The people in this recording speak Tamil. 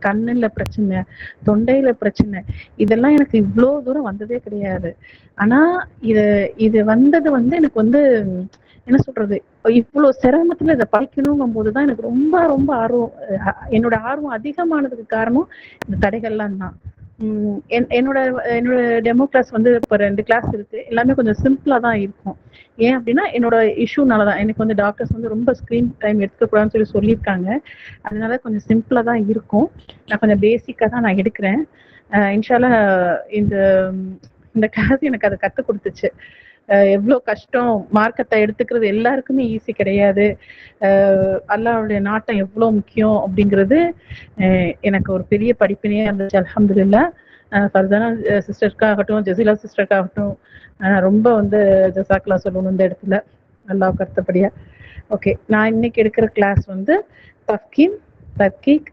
கண்ணுல பிரச்சனை, தொண்டையில பிரச்சனை, இதெல்லாம் எனக்கு இவ்வளோ தூரம் வந்ததே கிடையாது. ஆனா இது இது வந்தது எனக்கு என்ன சொல்றது, இவ்வளோ சிரமத்துல இதை படிக்கணுங்கும் போதுதான் எனக்கு ரொம்ப ரொம்ப ஆர்வம், என்னோட ஆர்வம் அதிகமானதுக்கு காரணம் இந்த தடைகள்லாம் தான். என்னோட என்னோட டெமோ கிளாஸ் இப்போ 2 கிளாஸ் இருக்கு. எல்லாமே கொஞ்சம் சிம்பிளா தான் இருக்கும். ஏன் அப்படின்னா என்னோட இஷ்யூனாலதான். எனக்கு டாக்டர்ஸ் ரொம்ப ஸ்கிரீன் டைம் எடுத்துக்கூடாதுன்னு சொல்லியிருக்காங்க. அதனால கொஞ்சம் சிம்பிளா தான் இருக்கும். நான் கொஞ்சம் பேசிக்கா தான் நான் எடுக்கிறேன். இன்ஷால்லா இந்த இந்த கிளாஸ் எனக்கு அதை கற்றுக் கொடுத்துச்சு. எவ்வளோ கஷ்டம், மார்க்கத்தை எடுத்துக்கிறது எல்லாருக்குமே ஈஸி கிடையாது. அல்லாஹ்வுடைய நாட்டம் எவ்வளோ முக்கியம் அப்படிங்கிறது எனக்கு ஒரு பெரிய படிப்பினையா இருந்துச்சு. அல்ஹம்துலில்லாஹ். ஃபர்தானா சிஸ்டருக்காகட்டும், ஜசீலா சிஸ்டருக்காகட்டும் ரொம்ப ஜசாக்லா சொல்லணும் இந்த இடத்துல, அல்லாஹ்வுக்கு அடுத்தபடியா. ஓகே, நான் இன்னைக்கு எடுக்கிற கிளாஸ் தஃப்கீம், தர்கீக்,